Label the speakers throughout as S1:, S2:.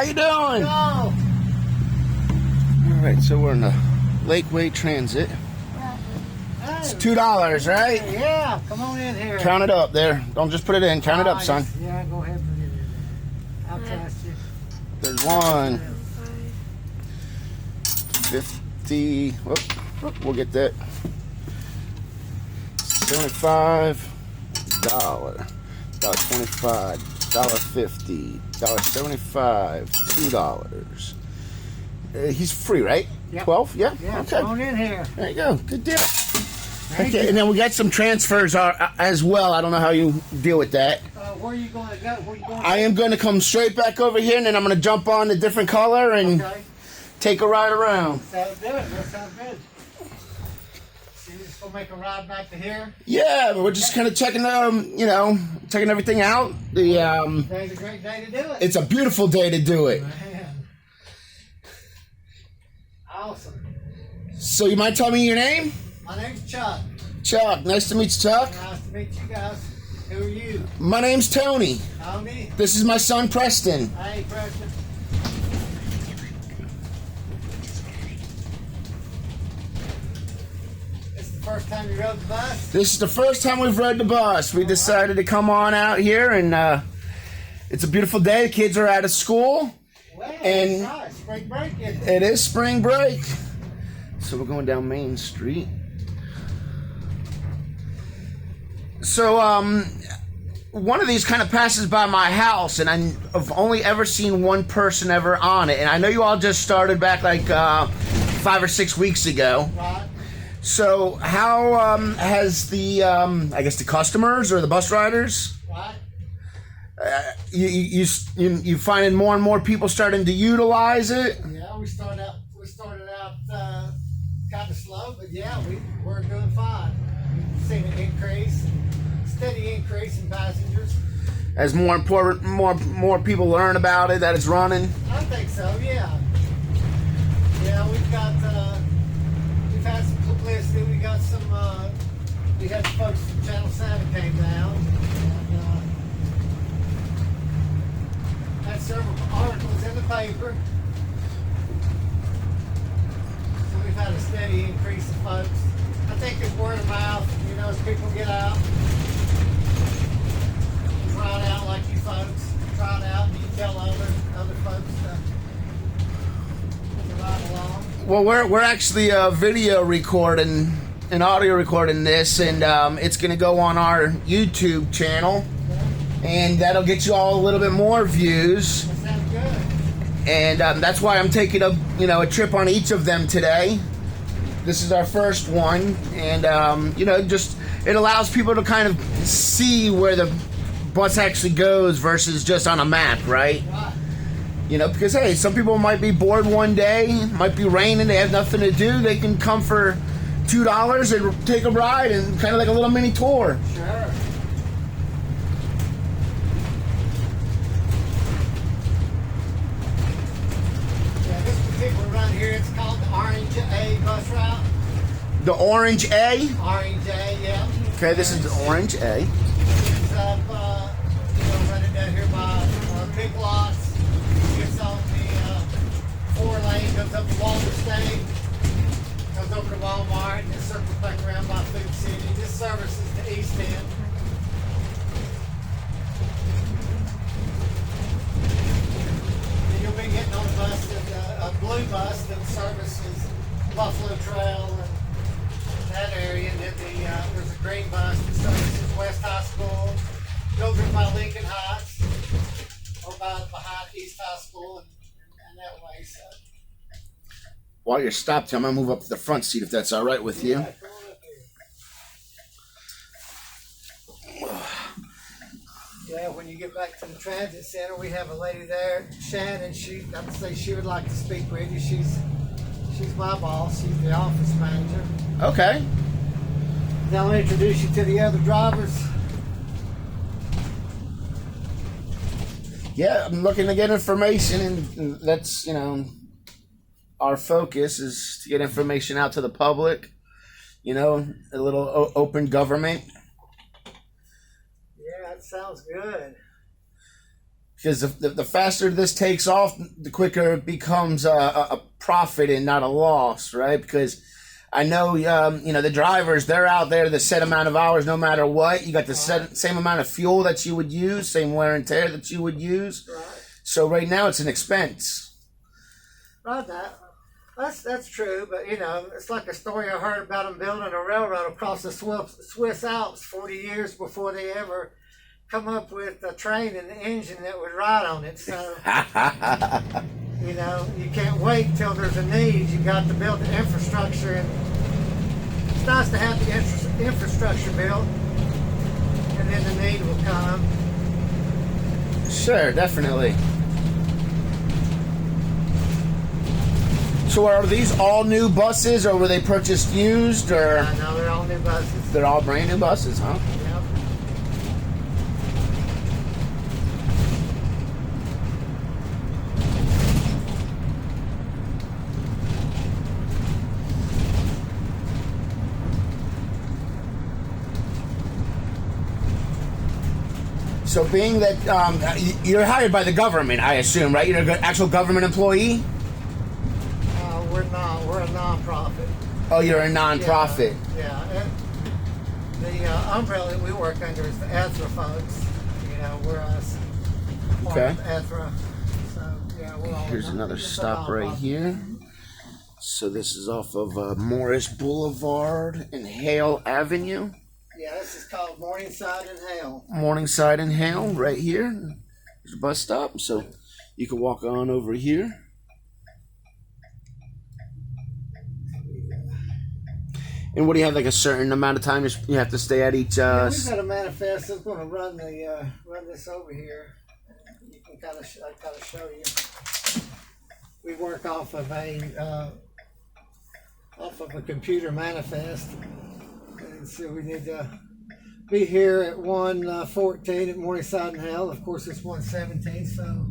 S1: How you doing?
S2: No.
S1: All right, so we're in the Lakeway Transit. It's $2, right?
S2: Yeah, come on in here.
S1: Count it up there. Don't just put it in. Count it up, son.
S2: Yeah, go ahead and put it in there. I'll trust you.
S1: There's 1, 50. Whoop, we'll get that. $75, $1.25, $1.50, $1.75, $2. He's free, right?
S2: Yep.
S1: 12? Yeah?
S2: Yeah,
S1: Okay.
S2: come on in here.
S1: There you go. Good deal.
S2: Thank
S1: Okay,
S2: you.
S1: and then we got some transfers as well. I don't know how you deal with that.
S2: Where are you going to go? Where are you going
S1: I am going to come straight back over here, and then I'm going to jump on the different color and take a ride around.
S2: Sounds good. That sounds good. So you're just going to make a ride back to here?
S1: Yeah, but we're just kind of checking, checking everything out.
S2: Today's a great day to do it.
S1: It's a beautiful day to do it.
S2: Man. Awesome.
S1: So you might tell me your name?
S2: My name's Chuck.
S1: Chuck. Nice to meet you, Chuck.
S2: Nice to meet you guys. Who are you?
S1: My name's Tony.
S2: Tony?
S1: This is my son, Preston.
S2: Hey, Preston. This is the first time you rode the bus?
S1: This is the first time we've rode the bus. We decided to come on out here, and it's a beautiful day. The kids are out of school.
S2: Well,
S1: And
S2: that's right. Spring break, isn't it?
S1: It is spring break. So we're going down Main Street. So, one of these kind of passes by my house, and I've only ever seen one person ever on it. And I know you all just started back like 5 or 6 weeks ago.
S2: Right.
S1: So, how has the, I guess the customers or the bus riders,
S2: Right.
S1: you finding more and more people starting to utilize it?
S2: Yeah, we started out kind of slow, but yeah, we're doing fine. We've seen an increase, steady increase in passengers.
S1: As more people learn about it, that it's running.
S2: I think so, yeah. Yeah, we've had some publicity. We got some, we had folks from Channel 7 came down. And, had several articles in the paper. So we've had a steady increase of folks. I think it's word of mouth, as people get out. Try it out like you folks. Try it out and you tell other folks to ride along.
S1: Well, we're actually video recording and audio recording this, and it's going to go on our YouTube channel, and that'll get you all a little bit more views.
S2: That sounds good.
S1: And that's why I'm taking a trip on each of them today. This is our first one, and just it allows people to kind of see where the bus actually goes versus just on a map, right?
S2: Right.
S1: Because hey, some people might be bored one day, might be raining, they have nothing to do. They can come for $2 and take a ride and kind of like a little mini tour.
S2: Sure. Yeah, this particular run here, it's called the Orange A bus route.
S1: The Orange A.
S2: Orange A, yeah.
S1: Okay, this is the Orange A.
S2: It's up, running down here by Big Lots. Gets on the 4-lane, goes up to Walter State, goes over to Walmart, and then circles back around by Food City. This services the East End. And you'll be getting on a bus, a blue bus that services Buffalo Trail and that area, and then there's a green bus that services West High School, goes over by Lincoln Heights, or behind East High School, and that way. So.
S1: While you're stopped, I'm gonna move up to the front seat if that's all right with you.
S2: Yeah, come on up here. Yeah, when you get back to the transit center, we have a lady there, Shannon. I'd say she would like to speak with you. She's my boss. She's the office manager.
S1: Okay.
S2: Now I'll introduce you to the other drivers.
S1: Yeah, I'm looking to get information, and that's, our focus is to get information out to the public, a little open government.
S2: Yeah, that sounds good.
S1: because the faster this takes off, the quicker it becomes a profit and not a loss, right? Because I know, the drivers, they're out there the set amount of hours no matter what. You got the same amount of fuel that you would use, same wear and tear that you would use.
S2: Right.
S1: So right now it's an expense.
S2: Right, that's true, but it's like a story I heard about them building a railroad across the Swiss Alps 40 years before they ever come up with a train and an engine that would ride on it. So, you can't wait till there's a need. You got to build the infrastructure, and it's nice to have the infrastructure built, and then the need will come.
S1: Sure, definitely. So are these all new buses, or were they purchased used, or?
S2: No, they're all new buses.
S1: They're all brand new buses, huh?
S2: Yep.
S1: So being that you're hired by the government, I assume, right? You're an actual government employee?
S2: We're not. We're a non-profit.
S1: Oh, you're a non-profit.
S2: Yeah. The umbrella that we work under is the ETHRA folks. We're us.
S1: Okay.
S2: ETHRA. So, yeah, we're all.
S1: Here's another stop right here. So this is off of Morris Boulevard and Hale Avenue.
S2: Yeah, this is called Morningside and Hale.
S1: Morningside and Hale, right here. There's a bus stop, so you can walk on over here. And what do you have, like a certain amount of time you have to stay at each?
S2: We've got a manifest that's going to run this over here. You can kind of show you. We work off of a computer manifest, and so we need to be here at 1:14 at Morningside and Hale. Of course, it's 1:17, so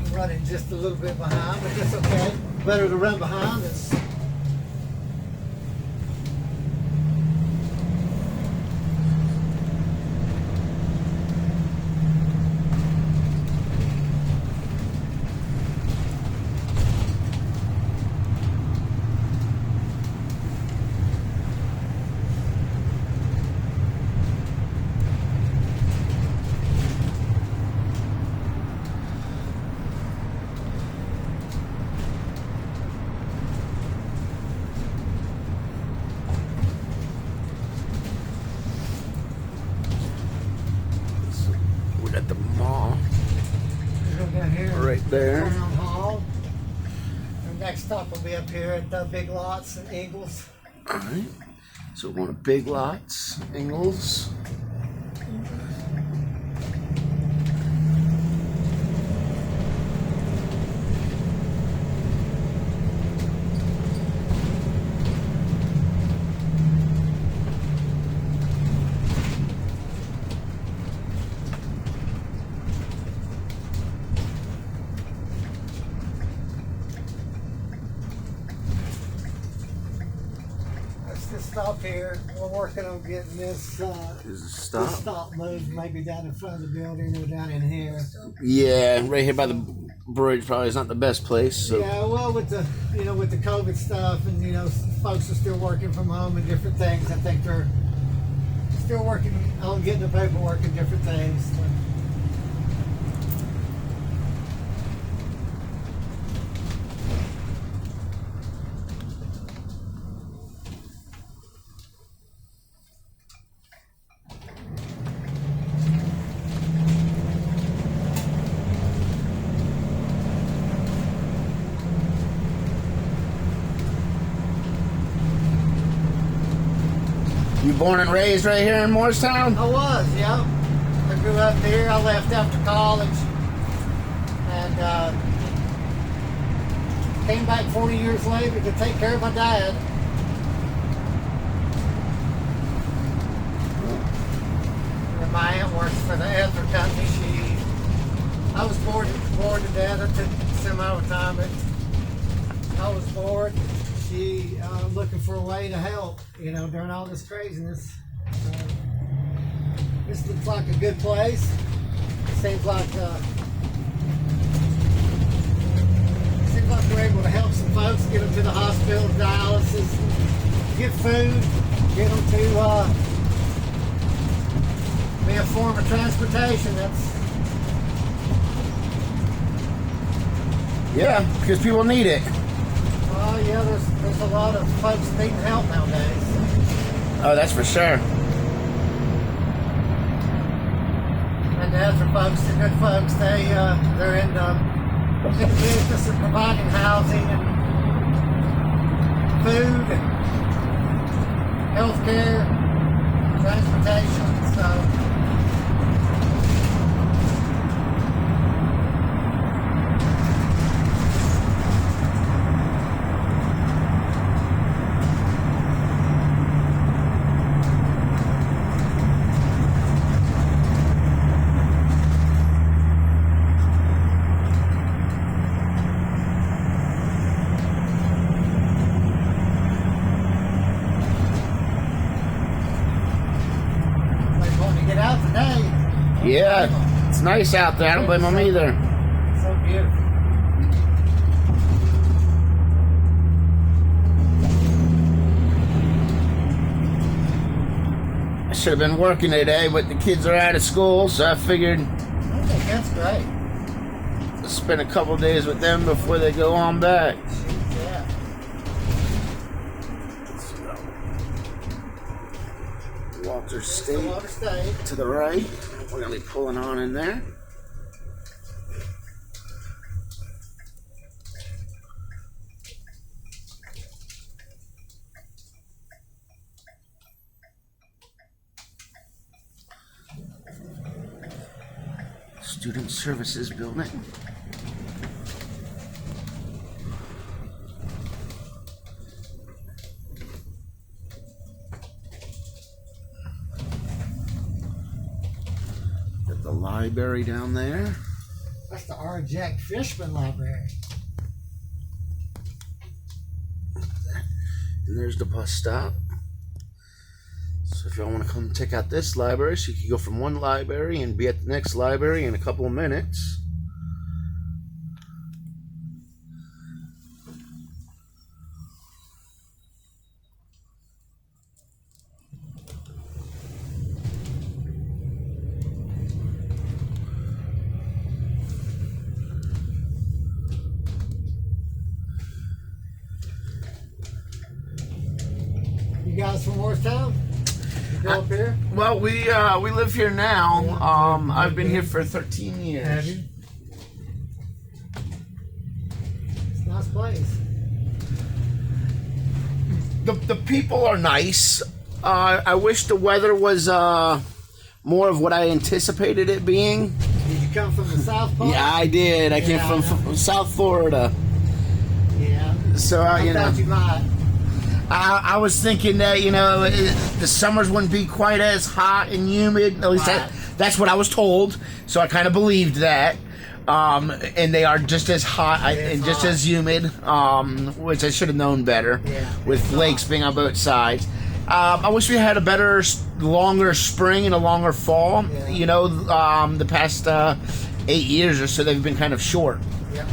S2: we're running just a little bit behind, but that's okay. Better to run behind than.
S1: At the mall.
S2: Down here.
S1: Right there.
S2: Town Hall. Our next stop will be up here at the Big Lots and Ingles.
S1: Alright. So we're going to Big Lots, Ingles.
S2: Stop here. We're working on getting this
S1: Is it stop?
S2: this stop moved, maybe down in front of the building or down in here.
S1: Yeah, right here by the bridge probably is not the best place. So.
S2: Yeah, well, with the with the COVID stuff, and folks are still working from home and different things. I think they're still working on getting the paperwork and different things.
S1: You born and raised right here in Morristown?
S2: I was, yeah. I grew up here. I left after college and came back 40 years later to take care of my dad. And my aunt works for the ETHRA company. I was bored to death. I took semi-retirement. I was bored. She looking for a way to help, during all this craziness. This looks like a good place. seems like we're able to help some folks, get them to the hospital, dialysis, get food, get them to be a form of transportation.
S1: Yeah, because people need it.
S2: Oh yeah, there's a lot of folks needing help nowadays.
S1: Oh, that's for sure.
S2: And as for folks, the good folks, they're in the business of providing housing and food and health care, transportation, so.
S1: Yeah, it's nice out there. I don't blame them either.
S2: So beautiful.
S1: I should have been working today, but the kids are out of school, so I figured
S2: I think that's great.
S1: spend a couple days with them before they go on back.
S2: Yeah.
S1: Walter State
S2: Water State.
S1: to the right. We're going to be pulling on in there. Student Services Building. Got the library down there.
S2: That's the R. Jack Fishman Library.
S1: And there's the bus stop. So if y'all want to come check out this library, so you can go from one library and be at the next library in a couple of minutes.
S2: You guys from Morristown? You go up here?
S1: Well, we live here now. I've been here for 13 years.
S2: Have you? It's a nice place.
S1: The people are nice. I wish the weather was more of what I anticipated it being.
S2: Did you come from the South Part?
S1: Yeah, I did. I came from South Florida.
S2: Yeah.
S1: So
S2: I thought you might.
S1: I was thinking that, the summers wouldn't be quite as hot and humid. At least that's what I was told. So I kind of believed that. And they are just as hot and just as humid, which I should have known better with lakes being on both sides. I wish we had a better, longer spring and a longer fall. Yeah. The past 8 years or so, they've been kind of short.
S2: Yeah.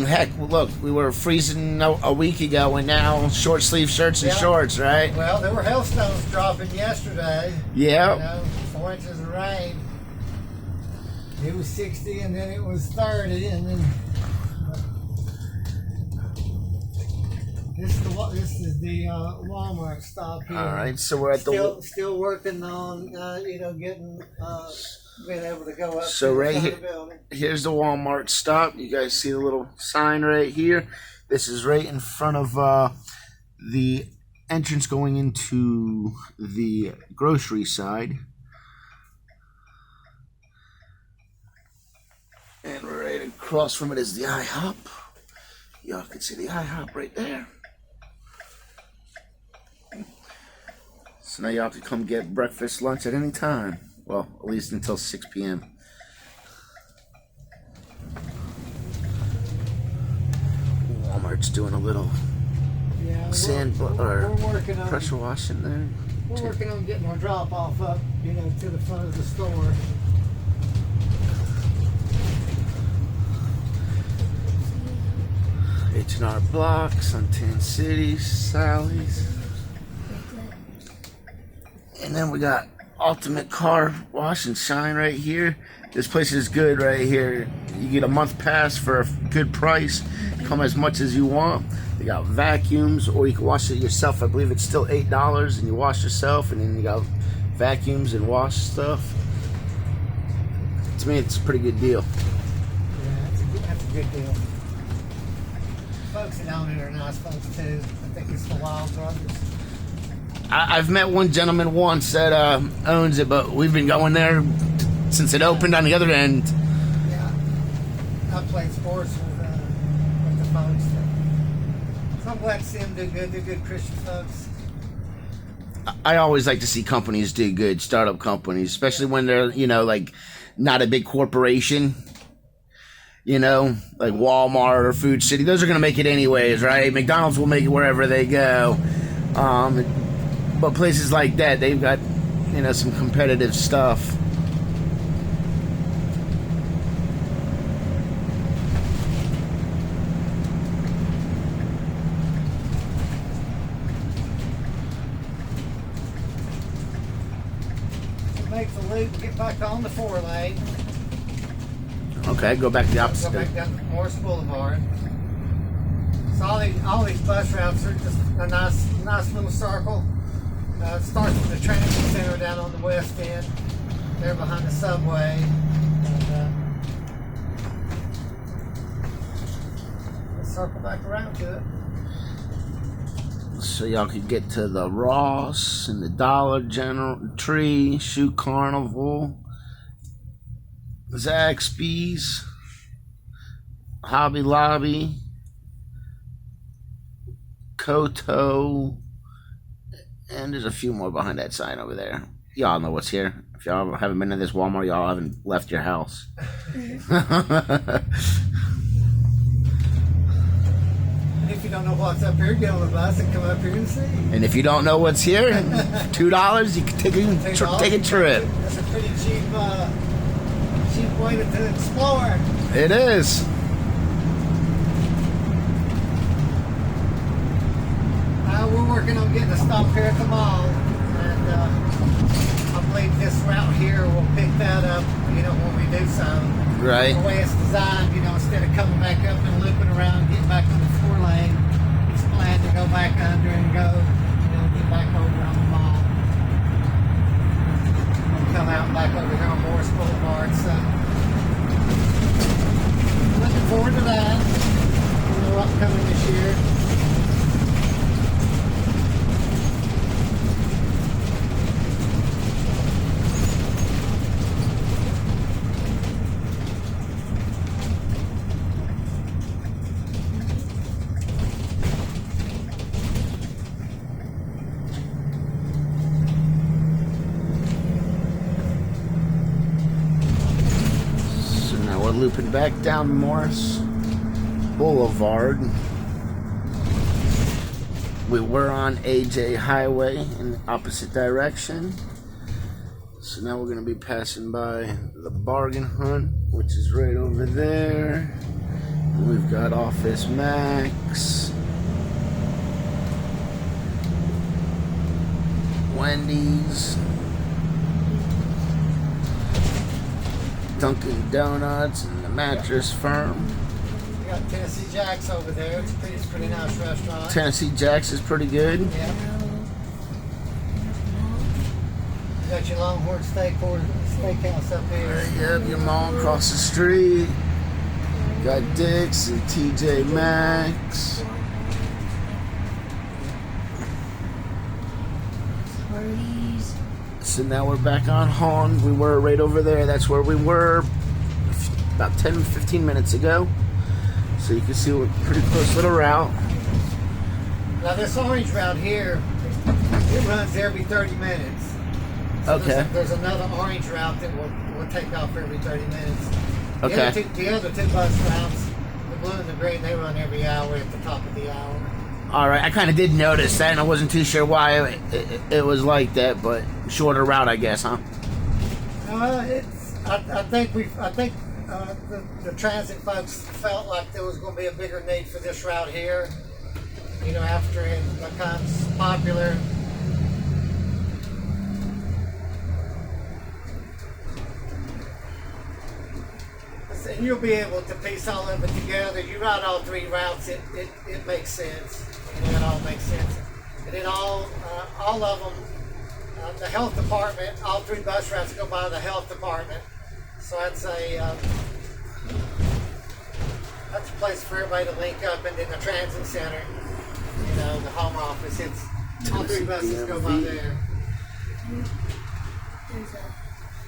S1: Heck, look, we were freezing a week ago, and now short sleeve shirts and shorts, right?
S2: Well, there were hailstones dropping yesterday.
S1: Yeah.
S2: 4 inches of rain. It was 60, and then it was 30, and then this is the Walmart stop here.
S1: All right, so we're at
S2: still working on getting being able to go up.
S1: So right here, here's the Walmart stop. You guys see the little sign right here? This is right in front of the entrance going into the grocery side. And right across from it is the Ihop. Y'all can see the Ihop right there. So now y'all can come get breakfast, lunch at any time. Well, at least until 6 p.m. Walmart's doing a little sand or pressure washing there.
S2: We're working on getting our drop off up, to the front of the store.
S1: H&R Blocks, on 10 Cities, Sally's. And then we got Ultimate Car Wash and Shine right here. This place is good right here. You get a month pass for a good price. Come as much as you want. They got vacuums, or you can wash it yourself. I believe it's still $8, and you wash yourself, and then you got vacuums and wash stuff. To me, it's a pretty good deal.
S2: Yeah, that's a good deal. Folks that own it are nice folks too. I think it's the Wild Brothers.
S1: I've met one gentleman once that owns it, but we've been going there since it opened on the other end.
S2: Yeah, I played sports with the folks. So I'm glad to see them do good. They're good Christian folks.
S1: I always like to see companies do good, startup companies, especially when they're, you know, like not a big corporation, you know, like Walmart or Food City. Those are going to make it anyways, right? McDonald's will make it wherever they go. But places like that, they've got, you know, some competitive stuff.
S2: Make the loop and get back on the 4-lane.
S1: Okay, go back to the opposite.
S2: Go back down Morris Boulevard. So all these bus routes are just a nice little circle. It starts with the transit center down on the west end. There behind the subway. And, let's circle back around to it.
S1: So y'all could get to the Ross and the Dollar General Tree, Shoe Carnival, Zaxby's, Hobby Lobby, Koto, and there's a few more behind that sign over there. Y'all know what's here. If y'all haven't been to this Walmart, y'all haven't left your house.
S2: If you don't know what's up here, get on the bus and come up here and see.
S1: And if you don't know what's here, $2, you can take a trip.
S2: That's a pretty cheap way to explore.
S1: It is.
S2: We're working on getting a stop here at the mall, and I believe this route here will pick that up, you know, when we do so.
S1: Right.
S2: The way it's designed, you know, instead of coming back up and looping around, getting back on the 4-lane, it's planned to go back under and go, you know, get back over on the mall. And come out back over here on Morris Boulevard, so looking forward to that. You know, upcoming this year.
S1: Looping back down Morris Boulevard. We were on AJ Highway in the opposite direction. So now we're going to be passing by the Bargain Hunt, which is right over there. We've got Office Max, Wendy's, Dunkin' Donuts, and the Mattress Firm.
S2: We got Tennessee Jack's over there. It's a pretty nice restaurant.
S1: Tennessee Jack's is pretty good.
S2: Yeah. You got your Longhorn Steakhouse up here.
S1: Yep, your mall across the street. Got Dick's and TJ Maxx. So now we're back on Hong. We were right over there. That's where we were about 10-15 minutes ago. So you can see we're pretty close little route.
S2: Now this orange route here, it runs every 30 minutes. So
S1: Okay.
S2: There's another orange route that will take off every 30 minutes.
S1: Okay.
S2: The other two bus routes, the blue and the green, they run every hour at the top of the hour.
S1: All right, I kind of did notice that, and I wasn't too sure why it was like that, but shorter route, I guess, huh?
S2: I think the transit folks felt like there was going to be a bigger need for this route here. You know, after it becomes popular. And you'll be able to piece all of it together. You ride all three routes, it makes sense. You know, it all makes sense. And then all of them, the health department, all three bus routes go by the health department. So that's a place for everybody to link up, and then the transit center, you know, the home office. It's all three buses go by there.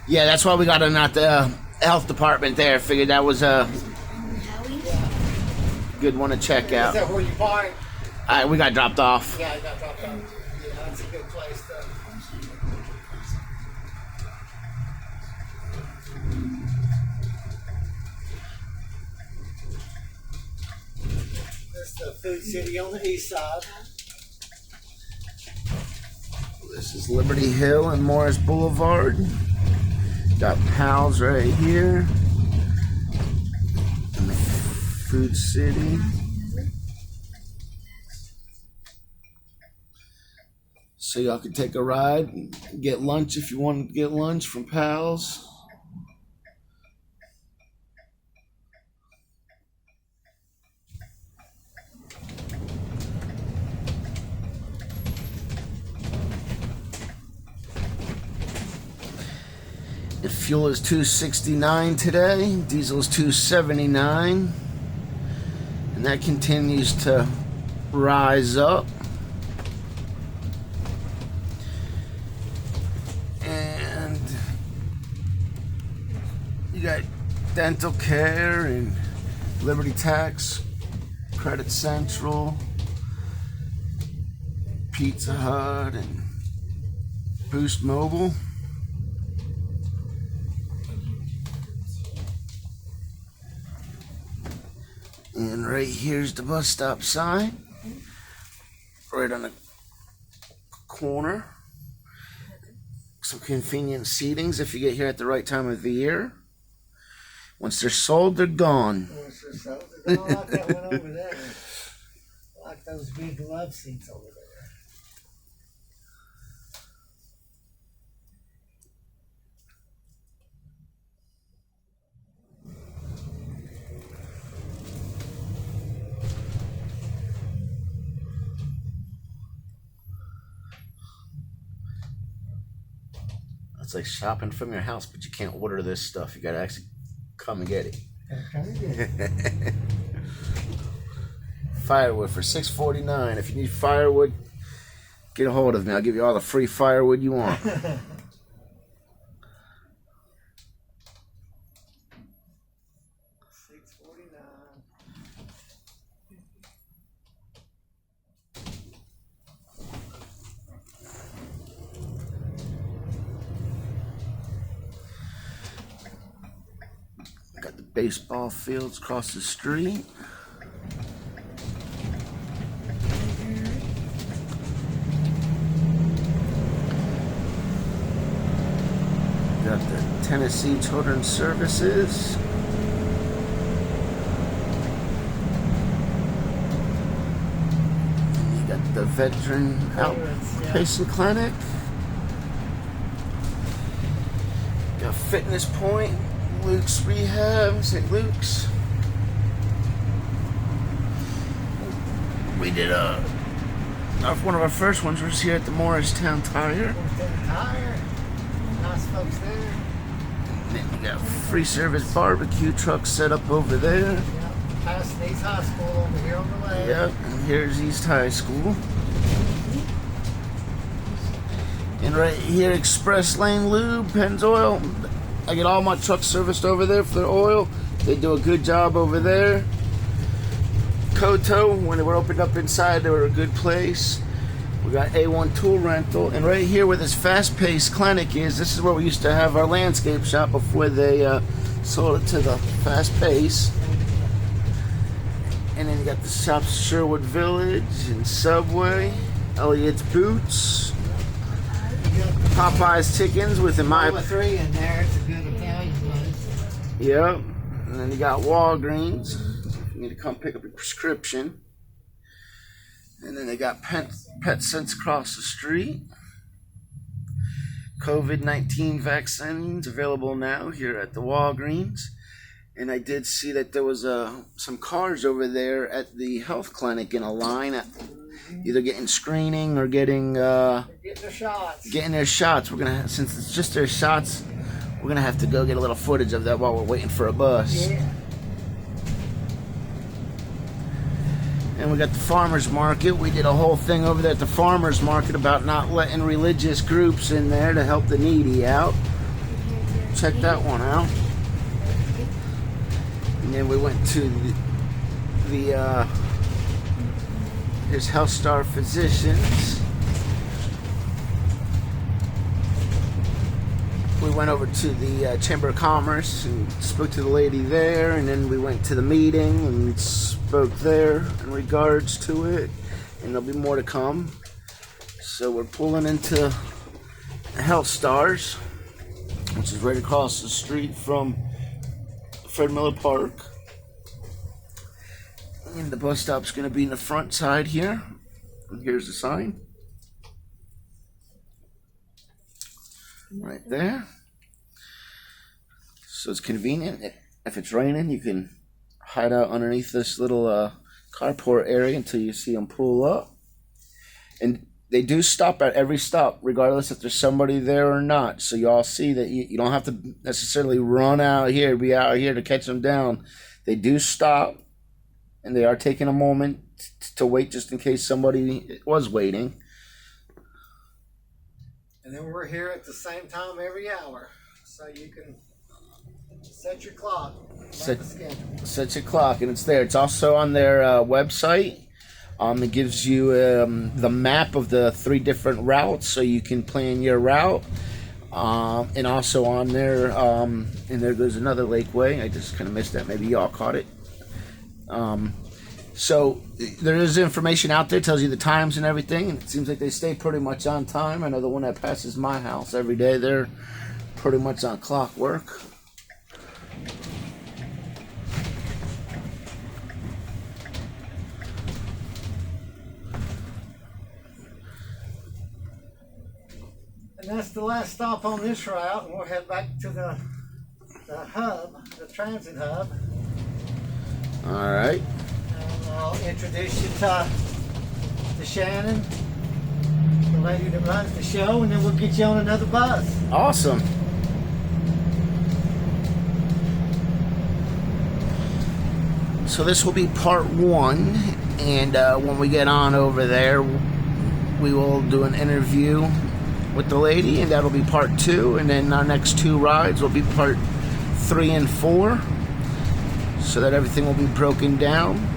S1: Yeah, that's why we got not the health department there. Figured that was a good one to check out.
S2: Is that where you park?
S1: We got dropped off.
S2: Yeah, I got dropped off. Yeah, that's a good place to. This is the food city on the east side.
S1: This is Liberty Hill and Morris Boulevard. Got Pals right here. And the food city. So y'all can take a ride and get lunch if you want to get lunch from Pals. The fuel is $2.69 today. Diesel is $2.79, and that continues to rise up. And you got dental care and Liberty Tax, Credit Central, Pizza Hut, and Boost Mobile. And right here's the bus stop sign, right on the corner. Some convenient seatings if you get here at the right time of the year. Once they're sold, they're gone.
S2: Once they're sold, they're gone. I like that one over there. I like those big love seats over there.
S1: It's like shopping from your house, but you can't order this stuff. You gotta actually come and get it.
S2: Okay.
S1: Firewood for $6.49. If you need firewood, get a hold of me. I'll give you all the free firewood you want. Got the baseball fields across the street. Got the Tennessee Children's Services. You got the Veteran Outpatient Clinic. Got Fitness Point, Luke's Rehab, St. Luke's. We did one of our first ones was here at the Morristown Tire.
S2: Nice folks there.
S1: And then you got free service barbecue trucks set up over there.
S2: Yep. Past East High School over here on the left.
S1: Yep, and here's East High School. And right here, Express Lane Lube, Pennzoil. I get all my trucks serviced over there for their oil. They do a good job over there. Koto, when they were opened up inside, they were a good place. We got A1 Tool Rental. And right here where this fast-paced clinic is, this is where we used to have our landscape shop before they sold it to the Fast Pace. And then you got the shops Sherwood Village and Subway, Elliot's Boots, Popeye's Chickens with in my...
S2: 3 in there, it's a good Italian place.
S1: Yep. And then you got Walgreens. You need to come pick up your prescription. And then they got Pet Sense across the street. COVID-19 vaccines available now here at the Walgreens. And I did see that there was some cars over there at the health clinic in a line, either getting screening or getting
S2: their shots.
S1: Getting their shots. We're gonna, since it's just their shots, we're gonna have to go get a little footage of that while we're waiting for a bus.
S2: Yeah.
S1: And we got the farmers market. We did a whole thing over there at the farmers market about not letting religious groups in there to help the needy out. Check that one out. And then we went to here's Health Star Physicians. We went over to the Chamber of Commerce and spoke to the lady there, and then we went to the meeting and spoke there in regards to it, and there'll be more to come. So we're pulling into Health Stars, which is right across the street from Fred Miller Park. And the bus stop's going to be in the front side here. And here's the sign. Right there. So it's convenient. If it's raining, you can hide out underneath this little carport area until you see them pull up. And they do stop at every stop, regardless if there's somebody there or not. So you all see that you don't have to necessarily run out here, be out here to catch them down. They do stop, and they are taking a moment to wait just in case somebody was waiting.
S2: And then we're here at the same time every hour, so you can set your clock.
S1: Set your clock, and it's there. It's also on their website. It gives you the map of the 3 different routes, so you can plan your route. And also on there, and there goes another Lakeway. I just kind of missed that. Maybe y'all caught it. So there is information out there, tells you the times and everything, and it seems like they stay pretty much on time. I know the one that passes my house every day, they're pretty much on clockwork.
S2: And that's the last stop on this route, and we'll head back to the hub, the transit hub.
S1: All right.
S2: And I'll introduce you to Shannon, the lady that runs the show, and then we'll get you on another bus.
S1: Awesome. So this will be part 1, and when we get on over there, we will do an interview with the lady, and that'll be part 2, and then our next 2 rides will be part 3 and 4, so that everything will be broken down.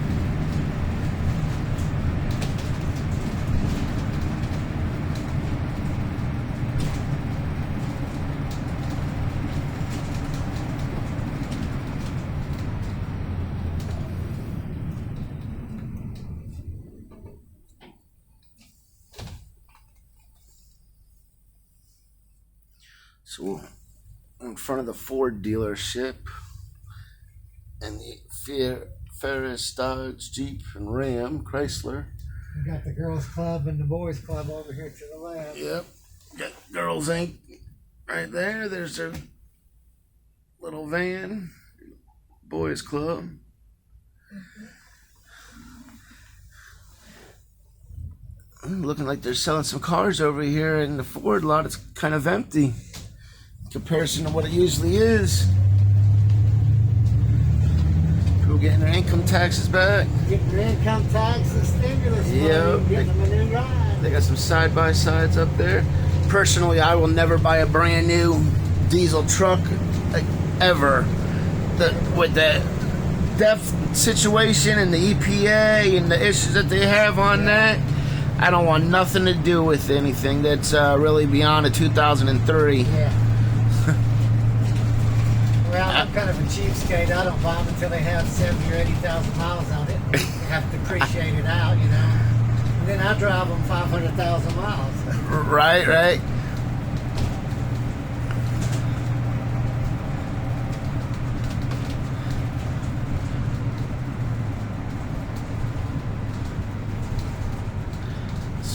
S1: So we're in front of the Ford dealership, and the Ferris, Dodge, Jeep, and Ram, Chrysler.
S2: We got the girls club and the boys club over here to the left.
S1: Yep. Got Girls Inc. right there. There's their little van. Boys club. Looking like they're selling some cars over here in the Ford lot. It's kind of empty in comparison to what it usually is. People getting their income taxes back.
S2: Getting their income tax and stimulus money.
S1: Yep.
S2: Getting them a new ride.
S1: They got some side-by-sides up there. Personally, I will never buy a brand new diesel truck, like, ever. With the death situation and the EPA and the issues that they have on that, I don't want nothing to do with anything that's really beyond a 2003.
S2: Yeah. Well, I'm kind of a cheapskate. I don't buy them until they have 70 or 80,000 miles on it. You have to appreciate it out, you know. And then I drive them 500,000 miles.
S1: Right.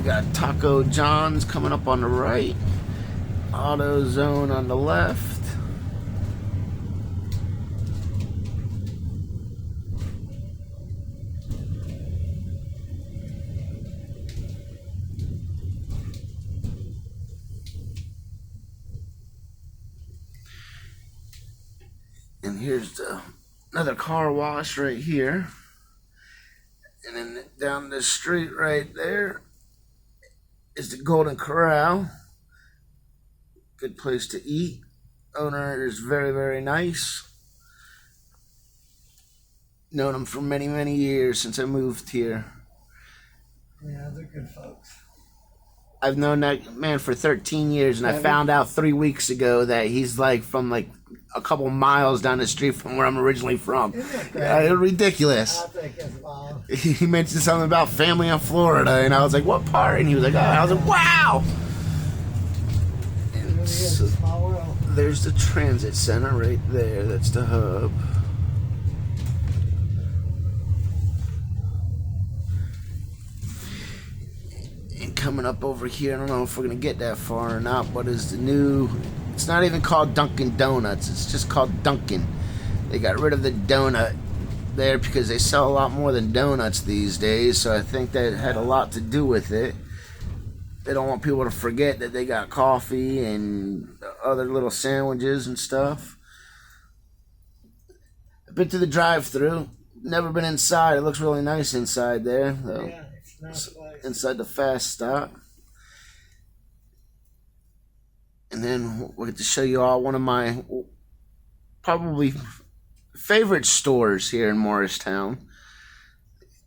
S1: We got Taco John's coming up on the right. AutoZone on the left. And here's another car wash right here. And then down the street right there is the Golden Corral. Good place to eat. Owner is very, very nice. Known him for many, many years since I moved here.
S2: Yeah, they're good folks.
S1: I've known that man for 13 years, and I found out 3 weeks ago that he's like from like a couple miles down the street from where I'm originally from. Ridiculous.
S2: I think it's wild.
S1: He mentioned something about family in Florida, and I was like, "What part?" And he was like, "Oh," I was like, "Wow."
S2: It really is a small world.
S1: There's the transit center right there. That's the hub. And coming up over here, I don't know if we're going to get that far or not, but is the new... It's not even called Dunkin' Donuts. It's just called Dunkin'. They got rid of the donut there because they sell a lot more than donuts these days, so I think that had a lot to do with it. They don't want people to forget that they got coffee and other little sandwiches and stuff. I've been to the drive-thru. Never been inside. It looks really nice inside there, though.
S2: Yeah, it's a nice place.
S1: Inside the fast stop. And then we'll get to show you all one of my probably favorite stores here in Morristown.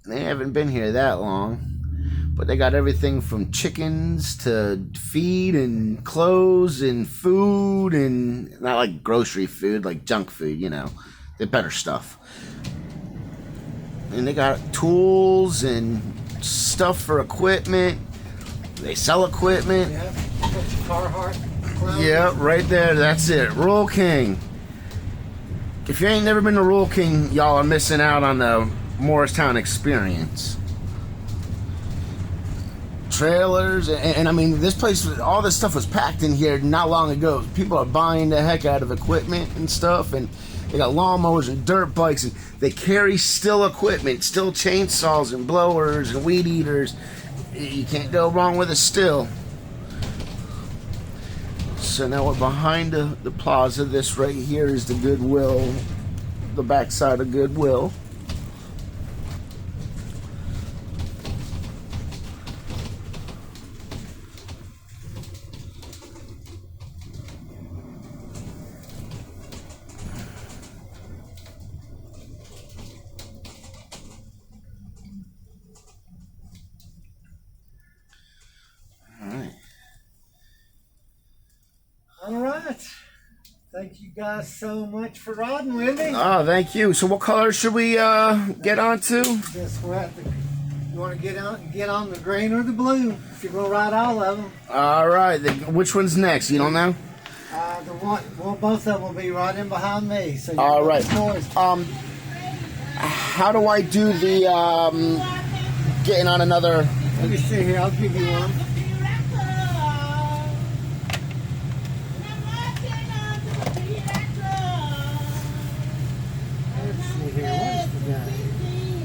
S1: They haven't been here that long, but they got everything from chickens to feed and clothes and food, and not like grocery food, like junk food, you know, the better stuff. And they got tools and stuff for equipment. They sell equipment.
S2: Yeah, Carhartt.
S1: Yeah, right there. That's it. Rural King. If you ain't never been to Rural King, y'all are missing out on the Morristown experience. Trailers, and I mean, this place, all this stuff was packed in here not long ago. People are buying the heck out of equipment and stuff, and they got lawnmowers and dirt bikes, and they carry still equipment, still chainsaws and blowers and weed eaters. You can't go wrong with a still. So now we're behind the plaza. This right here is the Goodwill, the backside of Goodwill.
S2: All right. Thank you guys so much for riding with me.
S1: Oh, thank you. So what color should we get onto?
S2: Guess what? You want to get on the green or the blue? If you're gonna ride all of them.
S1: All right. Which one's next? You don't know?
S2: Both of them will be right in behind me. So
S1: all right.
S2: How
S1: do I do the getting on another?
S2: Let me see here. I'll give you one.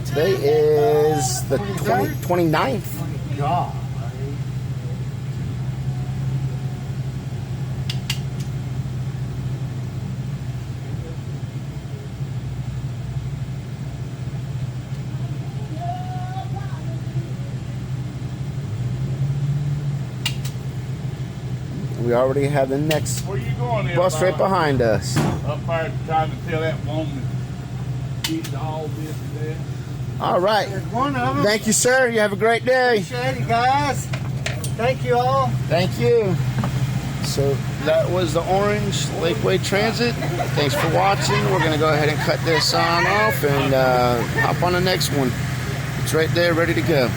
S1: Today is the 29th.
S2: Oh, God.
S1: We already have the next
S3: Where you going there,
S1: bus right
S3: Bob?
S1: behind us.
S3: Up there trying to tell that woman to eat all this and that.
S1: All right.
S2: There's one of them.
S1: Thank you, sir. You have a great day.
S2: Appreciate it, guys. Thank you all.
S1: Thank you. So that was the Orange Lakeway Transit. Thanks for watching. We're going to go ahead and cut this on off and hop on the next one. It's right there, ready to go.